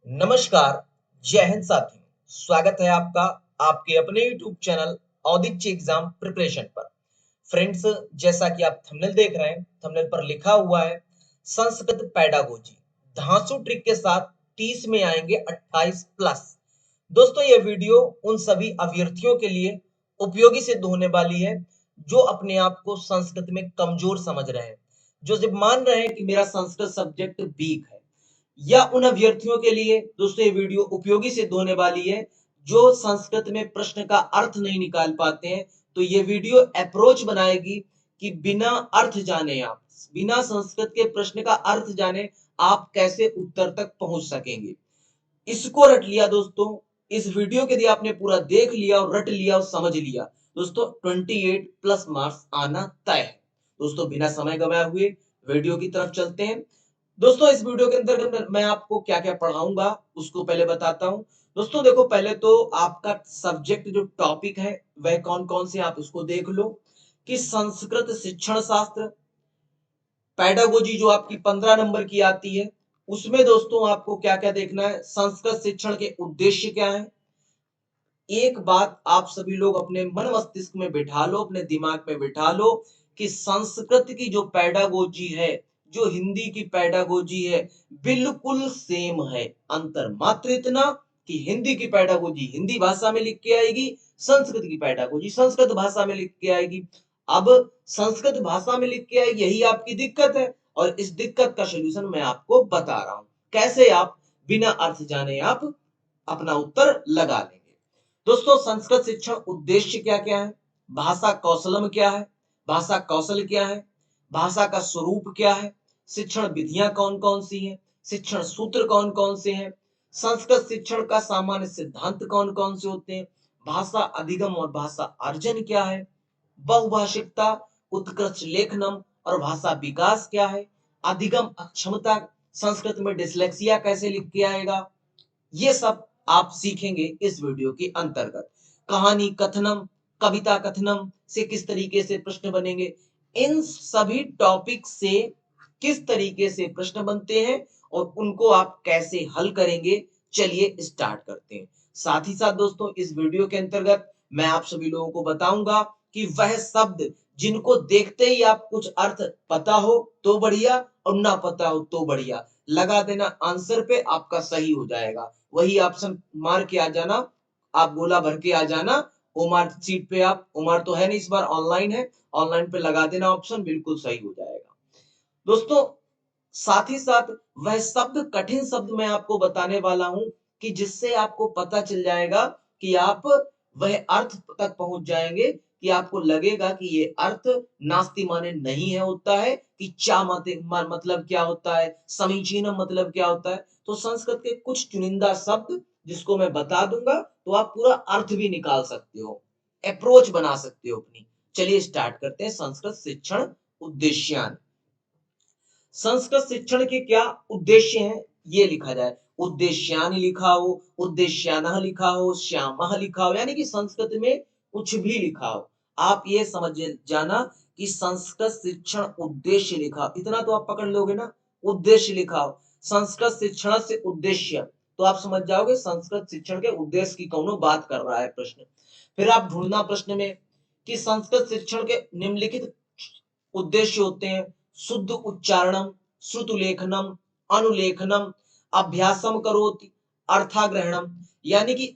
नमस्कार, जय हिंद साथियों। स्वागत है आपका आपके अपने YouTube channel Audichya exam preparation पर। फ्रेंड्स, जैसा कि आप थंबनेल देख रहे हैं, थंबनेल पर लिखा हुआ है संस्कृत पेडागोजी धांसू ट्रिक के साथ 30 में आएंगे 28 प्लस। दोस्तों, ये वीडियो उन सभी अभ्यर्थियों के लिए उपयोगी सिद्ध होने वाली है जो अपने आप को संस्कृत में कमजोर समझ रहे हैं, जो सिर्फ मान रहे हैं कि मेरा संस्कृत सब्जेक्ट वीक है, या उन अभ्यर्थियों के लिए दोस्तों ये वीडियो उपयोगी सिद्ध होने वाली है जो संस्कृत में प्रश्न का अर्थ नहीं निकाल पाते हैं। तो ये वीडियो अप्रोच बनाएगी कि बिना अर्थ जाने, आप बिना संस्कृत के प्रश्न का अर्थ जाने आप कैसे उत्तर तक पहुंच सकेंगे। इसको रट लिया दोस्तों, इस वीडियो के यदि आपने पूरा देख लिया और रट लिया और समझ लिया दोस्तों, 28 प्लस मार्क्स आना तय है। दोस्तों, बिना समय गवाए हुए वीडियो की तरफ चलते हैं। दोस्तों, इस वीडियो के अंदर मैं आपको क्या क्या पढ़ाऊंगा उसको पहले बताता हूं। दोस्तों देखो, पहले तो आपका सब्जेक्ट जो टॉपिक है वह कौन कौन से, आप उसको देख लो कि संस्कृत शिक्षण शास्त्र पेडागोजी जो आपकी 15 नंबर की आती है, उसमें दोस्तों आपको क्या क्या देखना है। संस्कृत शिक्षण के उद्देश्य क्या है, एक बात आप सभी लोग अपने मन मस्तिष्क में बिठा लो, अपने दिमाग में बिठा लो कि संस्कृत की जो पेडागोजी है, जो हिंदी की पेडागोजी है, बिल्कुल सेम है। अंतर मात्र इतना कि हिंदी की पेडागोजी हिंदी भाषा में लिख के आएगी, संस्कृत की पेडागोजी संस्कृत भाषा में लिख के आएगी। अब संस्कृत भाषा में लिख के आएगी, यही आपकी दिक्कत है, और इस दिक्कत का सोल्यूशन मैं आपको बता रहा हूं कैसे आप बिना अर्थ जाने आप अपना उत्तर लगा लेंगे। दोस्तों, संस्कृत शिक्षण उद्देश्य क्या क्या है, भाषा कौशलम क्या है, भाषा कौशल क्या है, भाषा का स्वरूप क्या है, शिक्षण विधियां कौन कौन सी हैं, शिक्षण सूत्र कौन कौन से हैं, संस्कृत शिक्षण का सामान्य सिद्धांत कौन कौन से होते हैं, भाषा अधिगम और भाषा अर्जन क्या है, बहुभाषिकता, उत्कृष्ट लेखनम और भाषा विकास क्या है, अधिगम अक्षमता, संस्कृत में डिसलेक्सिया कैसे लिख के आएगा, ये सब आप सीखेंगे इस वीडियो के अंतर्गत। कहानी कथनम, कविता कथनम से किस तरीके से प्रश्न बनेंगे, इन सभी टॉपिक से किस तरीके से प्रश्न बनते हैं और उनको आप कैसे हल करेंगे, चलिए स्टार्ट करते हैं। साथ ही साथ दोस्तों, इस वीडियो के अंतर्गत मैं आप सभी लोगों को बताऊंगा कि वह शब्द जिनको देखते ही आप कुछ अर्थ पता हो तो बढ़िया, और ना पता हो तो बढ़िया, लगा देना आंसर पे, आपका सही हो जाएगा। वही ऑप्शन मार के आ जाना, आप गोला भर के आ जाना, ओमार सीट पे, आप ओमार तो है नहीं, इस बार ऑनलाइन है, ऑनलाइन पे लगा देना ऑप्शन, बिल्कुल सही हो जाएगा। दोस्तों, साथ ही साथ वह शब्द, कठिन शब्द मैं आपको बताने वाला हूं कि जिससे आपको पता चल जाएगा कि आप वह अर्थ तक पहुंच जाएंगे कि आपको लगेगा कि ये अर्थ नास्ति माने नहीं है होता है, कि चा मतलब क्या होता है, समीचीनम मतलब क्या होता है। तो संस्कृत के कुछ चुनिंदा शब्द जिसको मैं बता दूंगा तो आप पूरा अर्थ भी निकाल सकते हो, अप्रोच बना सकते हो अपनी। चलिए स्टार्ट करते हैं। संस्कृत शिक्षण उद्देश्यान। संस्कृत शिक्षण के क्या उद्देश्य हैं, ये लिखा जाए। उद्देश्यान लिखा हो, उद्देश्यानः लिखा हो, श्यामः लिखा हो, यानी कि संस्कृत में कुछ भी लिखा हो, आप ये समझ जाना कि संस्कृत शिक्षण उद्देश्य लिखा हो, इतना तो आप पकड़ लोगे ना। उद्देश्य लिखा हो, संस्कृत शिक्षण से उद्देश्य, तो आप समझ जाओगे संस्कृत शिक्षण के उद्देश्य की कौनो बात कर रहा है प्रश्न। फिर आप ढूंढना प्रश्न में कि संस्कृत शिक्षण के निम्नलिखित उद्देश्य होते हैं। शुद्ध उच्चारणम, श्रुतुलेखनम, अनुलेखनम, अभ्यासम करोति, अर्थाग्रहणम, यानी कि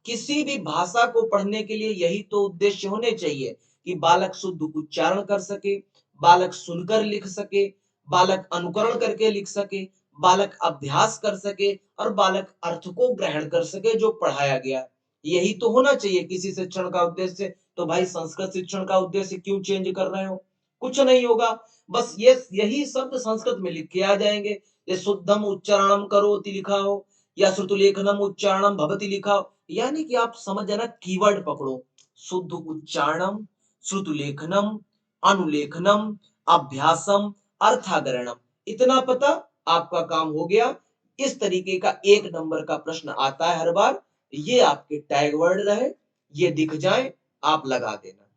किसी भी भाषा को पढ़ने के लिए यही तो उद्देश्य होने चाहिए कि बालक शुद्ध उच्चारण कर सके, बालक सुनकर लिख सके, बालक अनुकरण करके लिख सके, बालक अभ्यास कर सके, और बालक अर्थ को ग्रहण कर सके जो पढ़ाया गया। यही तो होना चाहिए किसी शिक्षण का उद्देश्य। तो भाई, संस्कृत शिक्षण का उद्देश्य क्यों चेंज कर रहे हो, कुछ नहीं होगा, बस ये यही शब्द संस्कृत में लिख के आ जाएंगे। ये शुद्धम उच्चारणम करोति लिखा हो, या श्रुतुलेखनम उच्चारणम भवति लिखा हो, यानी कि आप समझ जाना, कीवर्ड पकड़ो, शुद्ध उच्चारणम, श्रुतुलेखनम, अनुलेखनम, अभ्यासम, अर्थाग्रहणम, इतना पता, आपका काम हो गया। इस तरीके का 1 नंबर का प्रश्न आता है हर बार, ये आपके टैग वर्ड रहे, ये दिख जाए, आप लगा देना।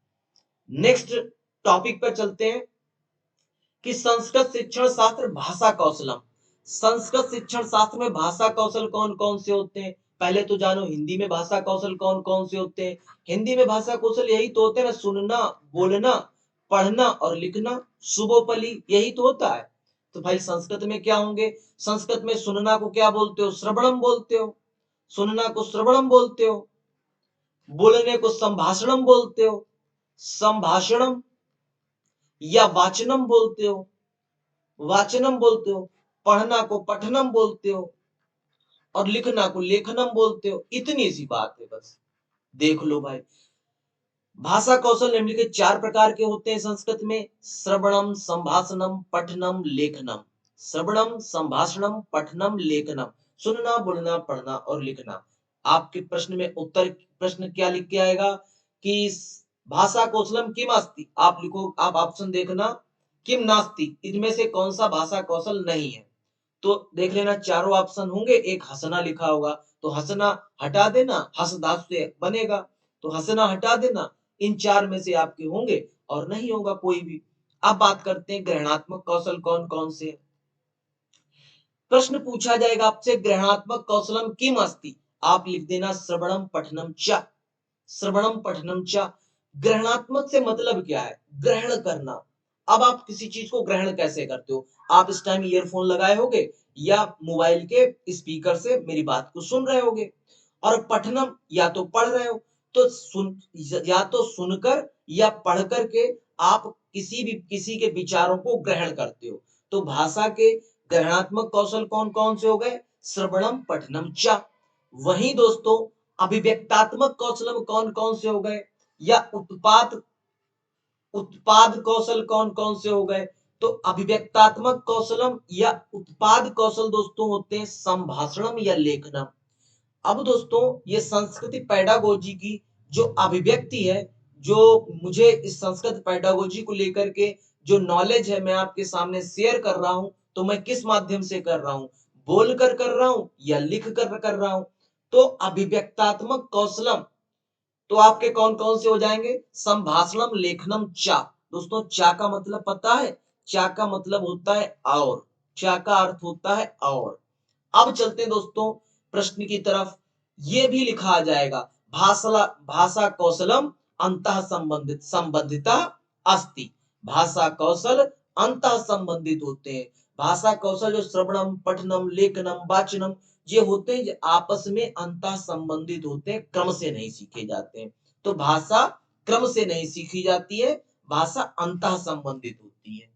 नेक्स्ट टॉपिक पर चलते हैं कि संस्कृत शिक्षण शास्त्र भाषा कौशलम। संस्कृत शिक्षण शास्त्र में भाषा कौशल कौन कौन से होते हैं? पहले तो जानो हिंदी में भाषा कौशल कौन कौन से होते हैं। हिंदी में भाषा कौशल यही तो होते हैं ना, सुनना, बोलना, पढ़ना और लिखना, शुभोपली, यही तो होता है। तो भाई संस्कृत में क्या होंगे? संस्कृत में सुनना को क्या बोलते हो? श्रवणम बोलते हो। सुनना को श्रवणम बोलते हो। बोलने को संभाषणम बोलते हो। संभाषणम या वाचनम बोलते हो। वाचनम बोलते हो। पढ़ना को पठनम बोलते हो और लिखना को लेखनम बोलते हो। इतनी सी बात है बस, देख लो भाई। भाषा कौशल निम्नलिखित 4 प्रकार के होते हैं संस्कृत में: श्रवणम, संभाषणम, पठनम, लेखनम। श्रवणम, संभाषणम, पठनम, लेखनम। सुनना, बोलना, पढ़ना और लिखना। आपके प्रश्न में उत्तर प्रश्न क्या लिख के आएगा कि भाषा कौशलम किम अस्ति? आप लिखो, आप ऑप्शन देखना, किम नास्ति, इनमें से कौन सा भाषा कौशल नहीं है। तो देख लेना, चारों ऑप्शन होंगे, एक हंसना लिखा होगा तो हंसना हटा देना, हंस धातु से बनेगा तो हंसना हटा देना। इन 4 में से आपके होंगे और नहीं होगा कोई भी। अब बात करते हैं ग्रहणात्मक कौशल कौन कौन से हैं। प्रश्न पूछा जाएगा आपसे, ग्रहणात्मक कौशलम किम अस्ति? आप लिख देना श्रवणम पठनम च। श्रवणम पठनम च। ग्रहणात्मक से मतलब क्या है? ग्रहण करना। अब आप किसी चीज को ग्रहण कैसे करते हो? आप इस टाइम ईयरफोन लगाए होगे या मोबाइल के स्पीकर से मेरी बात को सुन रहे होगे। और पठनम, या तो पढ़ रहे हो, तो सुन, या तो सुनकर या पढ़ करके आप किसी के विचारों को ग्रहण करते हो। तो भाषा के ग्रहणात्मक कौशल कौन कौन से हो गए? श्रवणम पठनम च। वहीं दोस्तों अभिव्यक्तात्मक कौशल कौन कौन से हो गए? या उत्पाद उत्पाद कौशल कौन कौन से हो गए? तो अभिव्यक्तात्मक कौशलम या उत्पाद कौशल दोस्तों होते हैं संभाषणम या लेखनम। अब दोस्तों ये संस्कृति पेडागोजी की जो अभिव्यक्ति है, जो मुझे इस संस्कृत पेडागोजी को लेकर के जो नॉलेज है मैं आपके सामने शेयर कर रहा हूं, तो मैं किस माध्यम से कर रहा हूं? बोल कर रहा हूं या लिख कर रहा हूं? तो अभिव्यक्तात्मक कौशलम तो आपके कौन कौन से हो जाएंगे? संभाषणम, लेखनम, चा। दोस्तों चा का मतलब पता है? चा का मतलब होता है और। चा का अर्थ होता है और। अब चलते हैं दोस्तों प्रश्न की तरफ। ये भी लिखा आ जाएगा, भाषा भाषा कौशलम अंतः संबंधित संबंधिता अस्ति। भाषा कौशल अंतः संबंधित होते हैं। भाषा कौशल जो श्रवणम, पठनम, लेखनम, वाचनम ये होते हैं, ये आपस में अंतः संबंधित होते हैं, क्रम से नहीं सीखे जाते हैं। तो भाषा क्रम से नहीं सीखी जाती है, भाषा अंतः संबंधित होती है।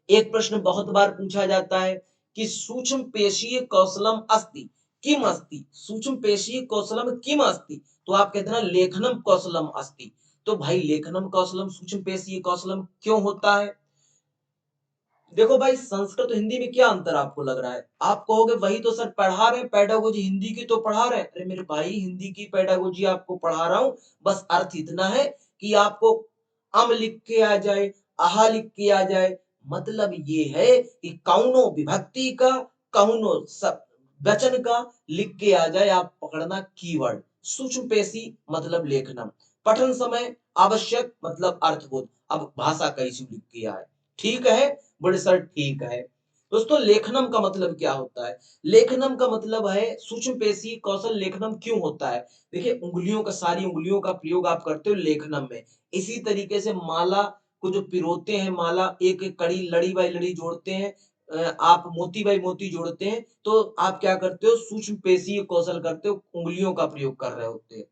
एक प्रश्न बहुत बार पूछा जाता है कि सूक्ष्म पेशीय कौशलम अस्ति किम अस्ति? सूक्ष्म पेशीय कौशलम किम अस्ति? तो आप कहते हैं लेखनम कौशलम अस्ति। तो भाई लेखनम कौशलम सूक्ष्म पेशीय कौशलम क्यों होता है? देखो भाई संस्कृत और हिंदी में क्या अंतर आपको लग रहा है? आप कहोगे वही तो सर पढ़ा रहे हैं, पेडागोजी हिंदी की तो पढ़ा रहे हैं। अरे मेरे भाई हिंदी की पेडागोजी आपको पढ़ा रहा हूं, बस अर्थ इतना है कि आपको अम लिख के आ जाए, आहा लिख के आ जाए। मतलब ये है कि कौनो विभक्ति का, कौनो सब वचन का लिख के आ जाए, आप पकड़ना कीवर्ड। सूक्ष्म पेशी मतलब लेखनम, पठन समय आवश्यक मतलब अर्थबोध। अब भाषा कैसी लिख के आए, ठीक है बड़े सर, ठीक है। दोस्तों लेखनम का मतलब क्या होता है? लेखनम का मतलब है सूक्ष्म पेशी कौशल। लेखनम क्यों होता है? देखिए उंगलियों का, सारी उंगलियों का प्रयोग आप करते हो लेखनम में। इसी तरीके से माला को जो पिरोते हैं, माला एक एक कड़ी, लड़ी बाई लड़ी जोड़ते हैं, आप मोती बाई मोती जोड़ते हैं, तो आप क्या करते हो? सूक्ष्म पेशी कौशल करते हो, उंगलियों का प्रयोग कर रहे होते हैं।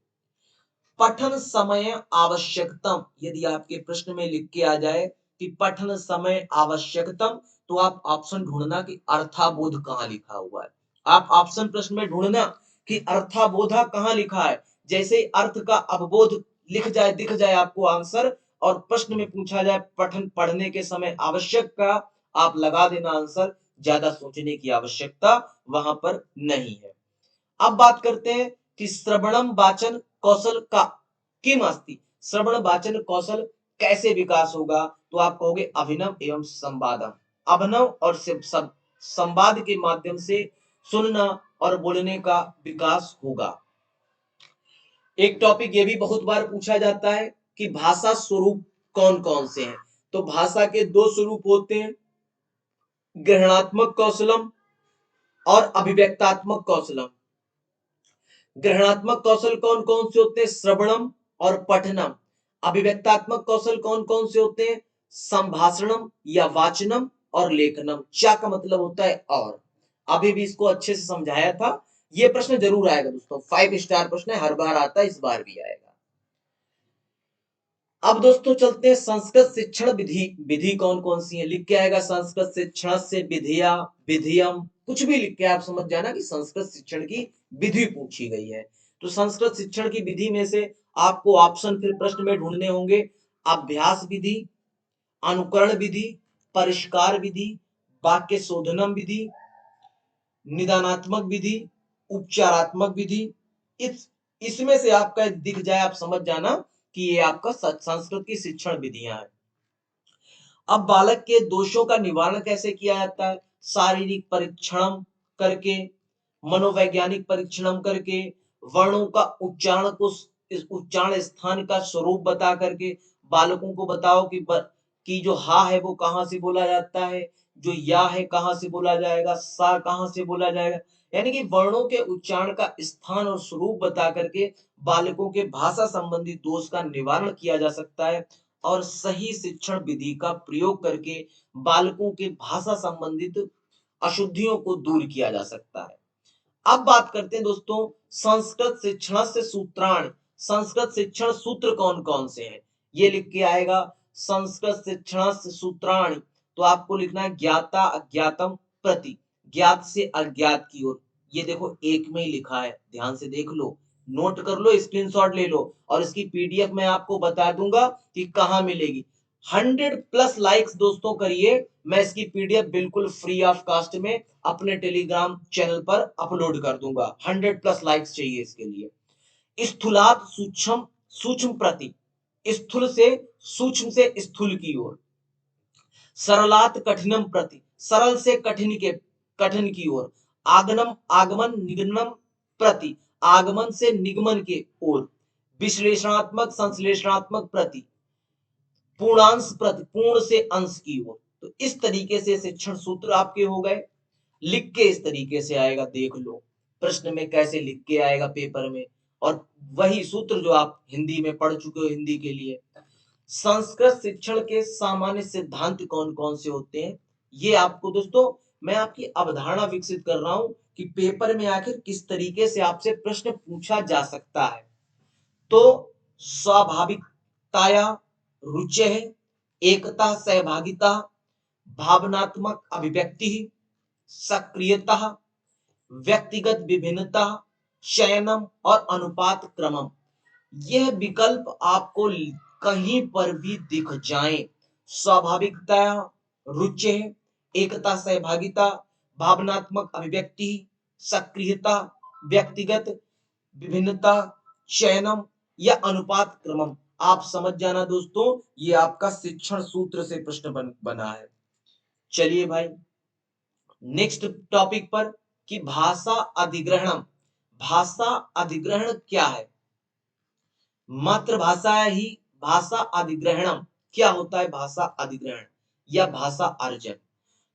पठन समय आवश्यकतम, यदि आपके प्रश्न में लिख के आ जाए कि पठन समय आवश्यकतम, तो आप ऑप्शन ढूंढना कि अर्थाबोध कहाँ लिखा हुआ है। आप ऑप्शन प्रश्न में ढूंढना कि अर्थाबोधा कहाँ लिखा है। जैसे अर्थ का अवबोध लिख जाए, दिख जाए आपको आंसर, और प्रश्न में पूछा जाए पठन पढ़ने के समय आवश्यक का, आप लगा देना आंसर। ज्यादा सोचने की आवश्यकता वहां पर नहीं है। अब बात करते हैं कि श्रवणम वाचन कौशल का किम अस्ति? श्रवण वाचन कौशल कैसे विकास होगा? तो आप कहोगे अभिनव एवं संवादम। अभिनव और संवाद के माध्यम से सुनना और बोलने का विकास होगा। एक टॉपिक ये भी बहुत बार पूछा जाता है कि भाषा स्वरूप कौन कौन से हैं? तो भाषा के 2 स्वरूप होते हैं, ग्रहणात्मक कौशलम और अभिव्यक्तात्मक कौशलम। ग्रहणात्मक कौशल कौन कौन से होते हैं? श्रवणम और पठनम। अभिव्यक्तात्मक कौशल कौन कौन से होते हैं? संभाषणम या वाचनम और लेखनम। चा का मतलब होता है और। अभी भी इसको अच्छे से समझाया था। ये प्रश्न जरूर आएगा दोस्तों, 5 स्टार प्रश्न है, हर बार आता है, इस बार भी आएगा। अब दोस्तों चलते हैं संस्कृत शिक्षण विधि। विधि कौन कौन सी है? लिख के आएगा संस्कृत शिक्षण से विधिया, विधियम, कुछ भी लिख के आप समझ जाना कि संस्कृत शिक्षण की विधि पूछी गई है। तो संस्कृत शिक्षण की विधि में से आपको ऑप्शन फिर प्रश्न में ढूंढने होंगे। अभ्यास विधि, अनुकरण विधि, परिष्कार विधि, वाक्य शोधनम विधि, निदानात्मक विधि, उपचारात्मक विधि। इसमें से आपका दिख जाए, आप समझ जाना कि ये आपका संस्कृत की शिक्षण विधियां हैं। अब बालक के दोषों का निवारण कैसे किया जाता है? शारीरिक परीक्षण करके, मनोवैज्ञानिक परीक्षण करके, वर्णों का उच्चारण को, इस उच्चारण स्थान का स्वरूप बता करके, बालकों को बताओ कि जो हा है वो कहाँ से बोला जाता है, जो या है कहाँ से बोला जाएगा, सा कहाँ से बोला जाएगा। यानी कि वर्णों के उच्चारण का स्थान और स्वरूप बता करके बालकों के भाषा संबंधी दोष का निवारण किया जा सकता है और सही शिक्षण विधि का प्रयोग करके बालकों के भाषा संबंधित अशुद्धियों को दूर किया जा सकता है। अब बात करते हैं दोस्तों संस्कृत शिक्षण से सूत्राण। संस्कृत शिक्षण सूत्र कौन कौन से हैं? ये लिख के आएगा संस्कृत शिक्षण से सूत्राणि। तो आपको लिखना है ज्ञाता अज्ञातम प्रति, ज्ञात से अज्ञात की ओर। ये देखो एक में ही लिखा है, ध्यान से देख लो, नोट कर लो, स्क्रीनशॉट ले लो और इसकी पीडीएफ मैं आपको बता दूंगा कि कहाँ मिलेगी। 100+ लाइक्स दोस्तों करिए, मैं इसकी पीडीएफ बिल्कुल फ्री ऑफ कास्ट में अपने टेलीग्राम चैनल पर अपलोड कर दूंगा। 100+ लाइक्स चाहिए इसके लिए। स्थूलात सूक्ष्म, सूक्ष्म प्रति, स्थूल से सूक्ष्म से स्थूल की ओर। सरलात कठिनम प्रति, सरल से कठिन की ओर। आगमन आगमन निगमनम प्रति, आगमन से निगमन के ओर। विश्लेषणात्मक संश्लेषणात्मक प्रति, पूर्णांश प्रति, पूर्ण से अंश की ओर। तो इस तरीके से शिक्षण सूत्र आपके हो गए। लिख के इस तरीके से आएगा, देख लो प्रश्न में कैसे लिख के आएगा पेपर में, और वही सूत्र जो आप हिंदी में पढ़ चुके हो हिंदी के लिए। संस्कृत शिक्षण के सामान्य सिद्धांत कौन कौन से होते हैं? ये आपको दोस्तों मैं आपकी अवधारणा विकसित कर रहा हूं कि पेपर में आखिर किस तरीके से आपसे प्रश्न पूछा जा सकता है। तो स्वाभाविकताया, रुचि, एकता सहभागिता, भावनात्मक अभिव्यक्ति, सक्रियता, व्यक्तिगत विभिन्नता, चयनम और अनुपात क्रमम। यह विकल्प आपको कहीं पर भी दिख जाए, स्वाभाविकता, रुचि, एकता सहभागिता, भावनात्मक अभिव्यक्ति, सक्रियता, व्यक्तिगत विभिन्नता, चयनम या अनुपात क्रमम, आप समझ जाना दोस्तों ये आपका शिक्षण सूत्र से प्रश्न बना है। चलिए भाई नेक्स्ट टॉपिक पर कि भाषा अधिग्रहण। भाषा अधिग्रहण क्या है? मातृभाषा ही भाषा अधिग्रहणम। क्या होता है भाषा अधिग्रहण या भाषा अर्जन?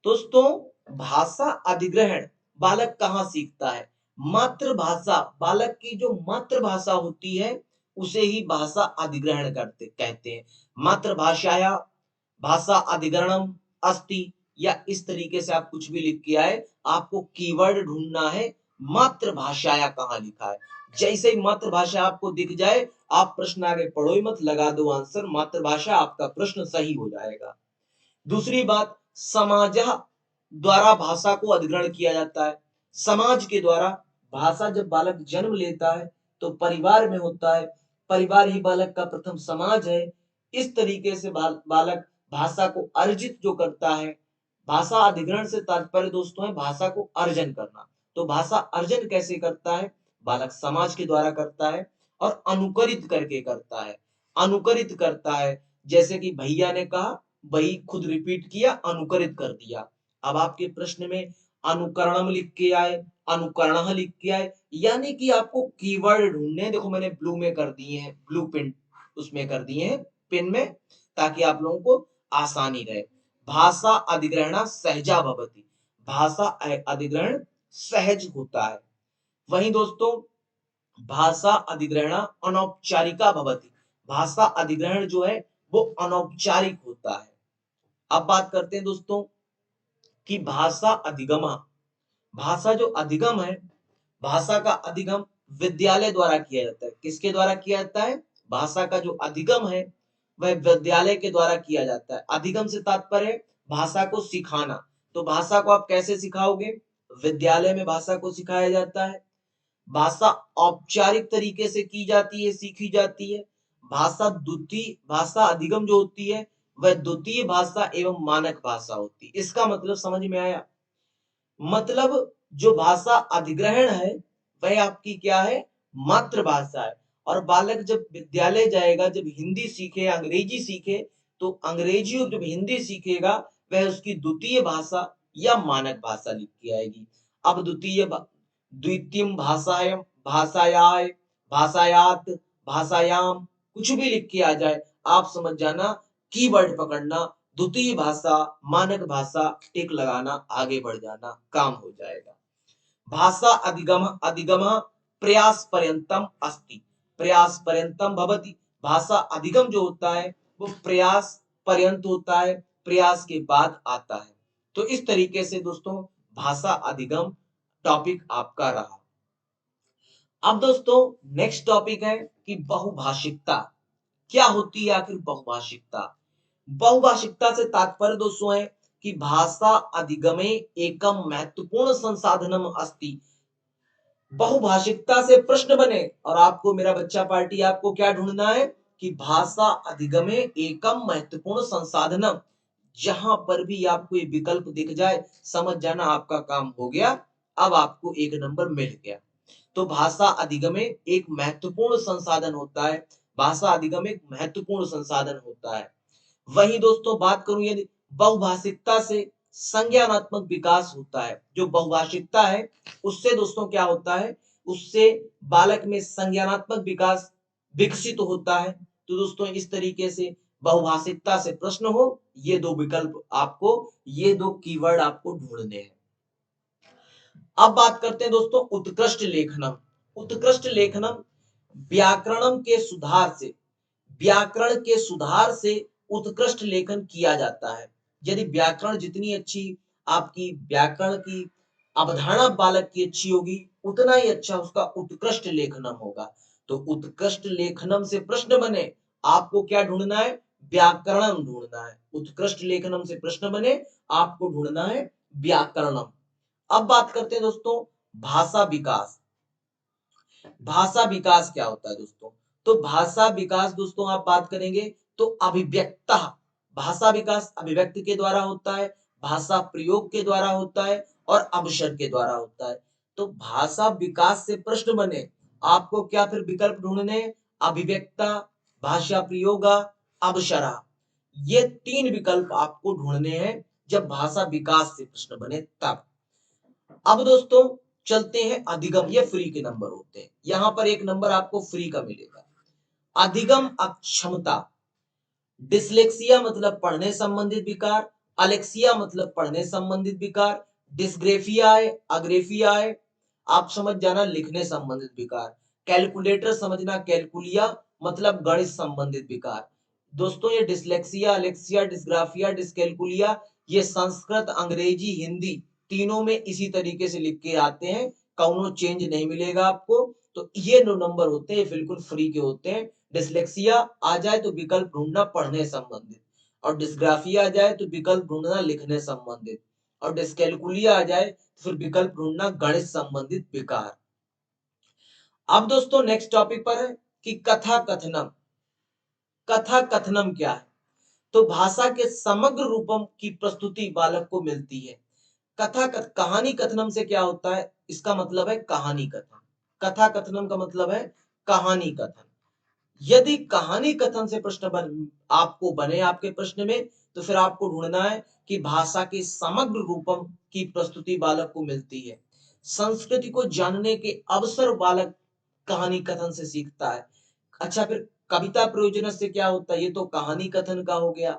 दोस्तों भाषा अधिग्रहण बालक कहाँ सीखता है? मातृभाषा, बालक की जो मातृभाषा होती है उसे ही भाषा अधिग्रहण करते कहते हैं। मातृभाषाया भाषा अधिग्रहणम अस्ति, या इस तरीके से आप कुछ भी लिख के आए, आपको कीवर्ड ढूंढना है मातृभाषाया कहाँ लिखा है। जैसे ही मातृभाषा आपको दिख जाए, आप प्रश्न आगे पढ़ो ही मत, लगा दो आंसर, मातृभाषा आपका प्रश्न सही हो जाएगा। दूसरी बात, समाज द्वारा भाषा को अधिग्रहण किया जाता है। समाज के द्वारा भाषा, जब बालक जन्म लेता है तो परिवार में होता है, परिवार ही बालक का प्रथम समाज है। इस तरीके से बालक भाषा को अर्जित जो करता है, भाषा अधिग्रहण से तात्पर्य दोस्तों है भाषा को अर्जन करना। तो भाषा अर्जन कैसे करता है? बालक समाज के द्वारा करता है और अनुकरित करके करता है। अनुकरित करता है, जैसे कि भैया ने कहा, वही खुद रिपीट किया, अनुकरित कर दिया। अब आपके प्रश्न में अनुकरणम लिख के आए, अनुकरण लिख के आए, यानी कि आपको कीवर्ड ढूंढने, देखो मैंने ब्लू में कर दिए हैं, ब्लू पेन उसमें कर दिए हैं पेन में, ताकि आप लोगों को आसानी रहे। भाषा अधिग्रहण सहजा भवति, भाषा अधिग्रहण सहज होता है। वहीं दोस्तों भाषा अधिग्रहण अनौपचारिका भवति, भाषा अधिग्रहण जो है वो अनौपचारिक होता है। अब बात करते हैं दोस्तों कि भाषा अधिगम, भाषा जो अधिगम है, भाषा का अधिगम विद्यालय द्वारा किया जाता है। किसके द्वारा किया जाता है? भाषा का जो अधिगम है वह विद्यालय के द्वारा किया जाता है। अधिगम से तात्पर्य भाषा को सिखाना। तो भाषा को आप कैसे सिखाओगे? विद्यालय में भाषा को सिखाया जाता है। भाषा औपचारिक तरीके से की जाती है, सीखी जाती है। भाषा अधिगम जो होती है वह द्वितीय भाषा एवं मानक भाषा होती है। इसका मतलब समझ में आया? मतलब जो भाषा अधिग्रहण है वह आपकी क्या है? मातृभाषा है। और बालक जब विद्यालय जाएगा, जब हिंदी सीखे, अंग्रेजी सीखे, तो अंग्रेजी और जब हिंदी सीखेगा वह उसकी द्वितीय भाषा या मानक भाषा लिख के आएगी। अब द्वितीय भाषाएं, भाषायाय, भाषायात, भाषायाम, कुछ भी लिख के आ जाए, आप समझ जाना, कीवर्ड पकड़ना, द्वितीय भाषा, मानक भाषा, टिक लगाना, आगे बढ़ जाना, काम हो जाएगा। भाषा अधिगम अधिगम प्रयास पर्यंतम अस्ति, प्रयास पर्यंतम भवति, भाषा अधिगम जो होता है वो प्रयास पर्यंत होता है, प्रयास के बाद आता है। तो इस तरीके से दोस्तों भाषा अधिगम टॉपिक आपका रहा। अब दोस्तों नेक्स्ट टॉपिक है कि बहुभाषिकता। क्या होती है आखिर बहुभाषिकता? बहुभाषिकता से तात्पर्य दोस्तों है कि भाषा अधिगमे एकम महत्वपूर्ण संसाधनम अस्ति। बहुभाषिकता से प्रश्न बने और आपको मेरा बच्चा पार्टी आपको क्या ढूंढना है कि भाषा अधिगमे एकम महत्वपूर्ण संसाधनम। जहां पर भी आपको ये विकल्प दिख जाए समझ जाना आपका काम हो गया, अब आपको एक नंबर मिल गया। तो भाषा अधिगम एक महत्वपूर्ण संसाधन होता है, भाषा अधिगम एक महत्वपूर्ण संसाधन होता है। वही दोस्तों बात करूं यदि बहुभाषिकता से संज्ञानात्मक विकास होता है। जो बहुभाषिकता है उससे दोस्तों क्या होता है? उससे बालक में संज्ञानात्मक विकास विकसित होता है। तो दोस्तों इस तरीके से बहुभाषिकता से प्रश्न हो, ये दो विकल्प आपको, ये दो कीवर्ड आपको ढूंढने हैं। अब बात करते हैं दोस्तों उत्कृष्ट लेखनम। उत्कृष्ट लेखनम व्याकरणम के सुधार से, व्याकरण के सुधार से उत्कृष्ट लेखन किया जाता है। यदि व्याकरण जितनी अच्छी आपकी व्याकरण की अवधारणा बालक की अच्छी होगी उतना ही अच्छा उसका उत्कृष्ट लेखनम होगा। तो उत्कृष्ट लेखनम से प्रश्न बने, आपको क्या ढूंढना है? व्याकरणम ढूंढना है। उत्कृष्ट लेखनम से प्रश्न बने, आपको ढूंढना है व्याकरणम। अब बात करते हैं दोस्तों भाषा विकास। भाषा विकास क्या होता है दोस्तों? तो भाषा विकास दोस्तों आप बात करेंगे तो अभिव्यक्ता, भाषा विकास अभिव्यक्ति के द्वारा होता है, भाषा प्रयोग के द्वारा होता है और अवसर के द्वारा होता है। तो भाषा विकास से प्रश्न बने, आपको क्या फिर विकल्प ढूंढने? अभिव्यक्ता, भाषा प्रयोगा, अवसरा। ये तीन विकल्प आपको ढूंढने हैं जब भाषा विकास से प्रश्न बने तब। अब दोस्तों चलते हैं अधिगम, ये फ्री के नंबर होते हैं, यहां पर एक नंबर आपको फ्री का मिलेगा। अधिगम अक्षमता, डिसलेक्सिया मतलब पढ़ने संबंधित विकार, अलेक्सिया मतलब पढ़ने संबंधित विकार, डिस्ग्रेफिया है, अग्रेफिया है, आप समझ जाना लिखने संबंधित विकार, कैलकुलेटर समझना, कैलकुलिया मतलब गणित संबंधित विकार। दोस्तों ये डिसलेक्सिया, अलेक्सिया, डिस्ग्राफिया, डिस्कैलकुलिया ये संस्कृत, अंग्रेजी, हिंदी तीनों में इसी तरीके से लिख के आते हैं, कौनो चेंज नहीं मिलेगा आपको। तो ये 9 नंबर होते हैं, बिल्कुल फ्री के होते हैं। डिसलेक्सिया आ जाए तो विकल्प ढूंढना पढ़ने संबंधित, और डिस्ग्राफिया आ जाए तो विकल्प ढूंढना लिखने संबंधित, और डिस्कैलकुलिया आ जाए तो फिर विकल्प ढूंढना गणित संबंधित विकार। अब दोस्तों नेक्स्ट टॉपिक पर है कि कथा कथनम। कथा कथनम क्या है? तो भाषा के समग्र रूपम की प्रस्तुति बालक को मिलती है। कहानी कथनम से क्या होता है? इसका मतलब है कहानी कथन। कथा कथनम का मतलब है कहानी कथन। यदि कहानी कथन से प्रश्न आपको बने आपके प्रश्न में, तो फिर आपको ढूंढना है कि भाषा के समग्र रूपम की प्रस्तुति बालक को मिलती है। संस्कृति को जानने के अवसर बालक कहानी कथन से सीखता है। अच्छा फिर कविता प्रयोजन से क्या होता है? ये तो कहानी कथन का हो गया।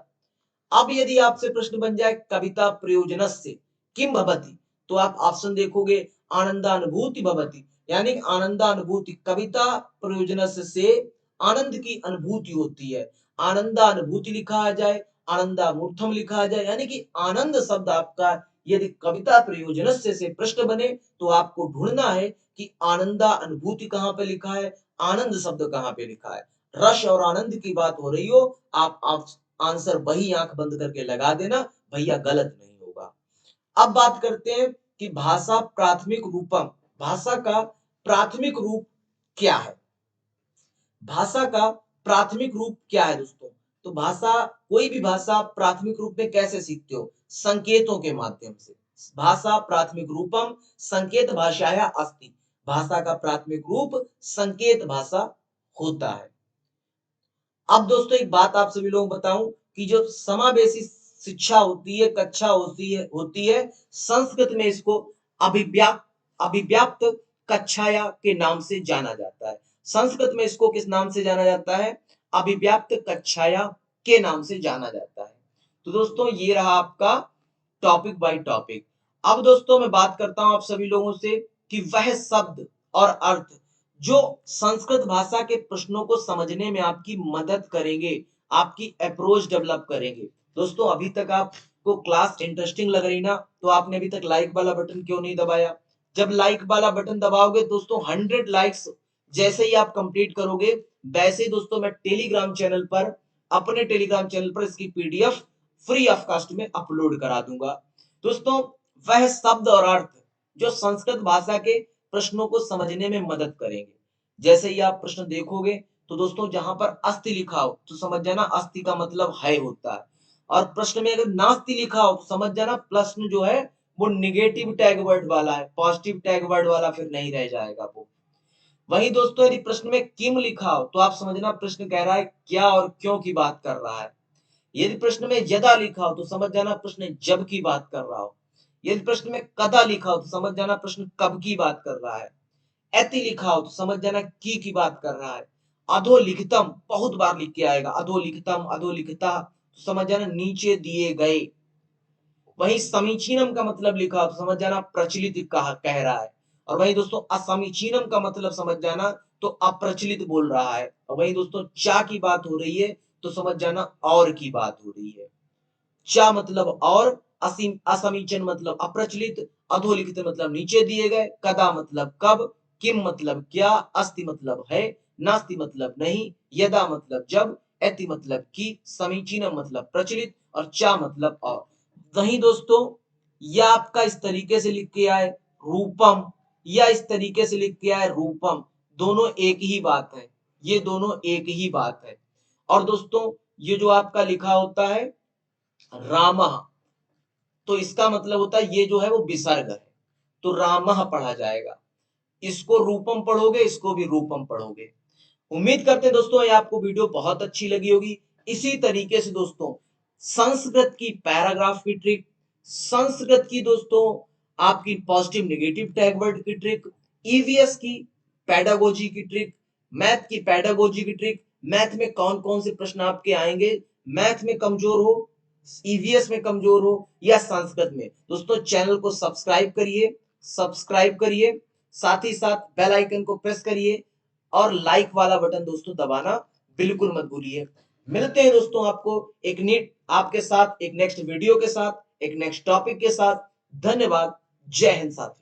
अब यदि आपसे प्रश्न बन जाए कविता प्रयोजनस्य किम भवति, तो आप ऑप्शन देखोगे आनंदानुभूति भवति, यानी आनंदानुभूति, कविता प्रयोजनस्य से आनंद की अनुभूति होती है। आनंदानुभूति लिखा आ जाए, आनंदामूर्तम लिखा आ जाए, यानी कि आनंद शब्द आपका यदि कविता प्रयोजनस्य से प्रश्न बने तो आपको ढूंढना है कि आनंदा अनुभूति कहाँ पे लिखा है, आनंद शब्द कहाँ पे लिखा है। रस और आनंद की बात हो रही हो, आप आंसर वही आंख बंद करके लगा देना, भैया गलत नहीं होगा। अब बात करते हैं कि भाषा प्राथमिक रूपम, भाषा का प्राथमिक रूप क्या है। भाषा का प्राथमिक रूप क्या है दोस्तों? तो भाषा, कोई भी भाषा प्राथमिक रूप में कैसे सीखते हो? संकेतों के माध्यम से। भाषा प्राथमिक रूपम संकेत भाषाया अस्ति, भाषा का प्राथमिक रूप संकेत भाषा होता है। अब दोस्तों एक बात आप सभी लोगों को बताऊं कि जो समावेशी शिक्षा होती है, कक्षा होती है संस्कृत में इसको अभिव्याप्त अभिव्याप्त कक्षाया के नाम से जाना जाता है। संस्कृत में इसको किस नाम से जाना जाता है? अभिव्याप्त कक्षाया के नाम से जाना जाता है। तो दोस्तों ये रहा आपका टॉपिक बाय टॉपिक। अब दोस्तों मैं बात करता हूं आप सभी लोगों से कि वह शब्द और अर्थ जो संस्कृत भाषा के प्रश्नों को समझने में आपकी मदद करेंगे, आपकी अप्रोच डेवलप करेंगे। दोस्तों अभी तक आपको क्लास इंटरेस्टिंग लग रही ना, तो आपने अभी तक लाइक वाला बटन क्यों नहीं दबाया? जब लाइक वाला बटन दबाओगे दोस्तों 100 लाइक्स जैसे ही आप कंप्लीट करोगे, वैसे ही दोस्तों मैं टेलीग्राम चैनल पर, अपने टेलीग्राम चैनल पर इसकी पीडीएफ फ्री ऑफ कॉस्ट में अपलोड करा दूंगा। दोस्तों वह शब्द और अर्थ जो संस्कृत भाषा के प्रश्नों को समझने में मदद करेंगे। जैसे ही आप प्रश्न देखोगे तो दोस्तों जहां पर अस्ति लिखा हो तो समझ जाना अस्ति का मतलब है होता है, और प्रश्न में अगर नास्ति लिखा हो तो समझ जाना प्रश्न जो है वो निगेटिव टैग वर्ड वाला है, पॉजिटिव टैग वर्ड वाला फिर नहीं रह जाएगा वो। वहीं दोस्तों यदि प्रश्न में किम लिखा हो तो आप समझना प्रश्न कह रहा है क्या और क्यों की बात कर रहा है। यदि प्रश्न में यदा लिखा हो तो समझ जाना प्रश्न जब की बात कर रहा हो। यदि प्रश्न में कदा लिखा हो तो समझ जाना प्रश्न कब की बात कर रहा है। एति लिखा हो तो समझ जाना की बात कर रहा है। अधोलिखितम बहुत बार लिख के आएगा, अधोलिखितम, अधोलिखिता, तो समझ जाना नीचे दिए गए। वहीं समीचीनम का मतलब लिखा हो तो समझ जाना प्रचलित कह रहा है। और वहीं दोस्तों असमीचीनम का मतलब समझ जाना तो अप्रचलित बोल रहा है। और वहीं दोस्तों चा की बात हो रही है तो समझ जाना और की बात हो रही है। चा मतलब और, असमीचन मतलब अप्रचलित, अधोलिखित मतलब नीचे दिए गए, कदा मतलब कब, किम मतलब क्या, अस्ति मतलब है, नास्ति मतलब नहीं, यदा मतलब जब, एति मतलब की, समीचीनम मतलब प्रचलित, और चा मतलब और। वहीं दोस्तों या आपका इस तरीके से लिख के आए रूपम, या इस तरीके से लिख के आए रूपम, दोनों एक ही बात है, ये दोनों एक ही बात है। और दोस्तों ये जो आपका लिखा होता है रामः, तो इसका मतलब होता है ये जो है वो विसर्ग है, तो रामः पढ़ा जाएगा। इसको रूपम पढ़ोगे, इसको भी रूपम पढ़ोगे। उम्मीद करते हैं दोस्तों ये आपको वीडियो बहुत अच्छी लगी होगी। इसी तरीके से दोस्तों संस्कृत की पैराग्राफ की ट्रिक, संस्कृत की दोस्तों आपकी पॉजिटिव नेगेटिव टैग वर्ड की ट्रिक, ईवीएस की पैडागोजी की ट्रिक, मैथ की पैडागोजी की ट्रिक, मैथ में कौन कौन से प्रश्न आपके आएंगे, मैथ में कमजोर हो, ईवीएस में कमजोर हो या संस्कृत में, दोस्तों चैनल को सब्सक्राइब करिए, साथ ही साथ बेल आइकन को प्रेस करिए और लाइक वाला बटन दोस्तों दबाना बिल्कुल मत भूलिए। मिलते हैं दोस्तों आपको एक नीट आपके साथ एक नेक्स्ट वीडियो के साथ, एक नेक्स्ट टॉपिक के साथ। धन्यवाद। जय हिंद साथियों।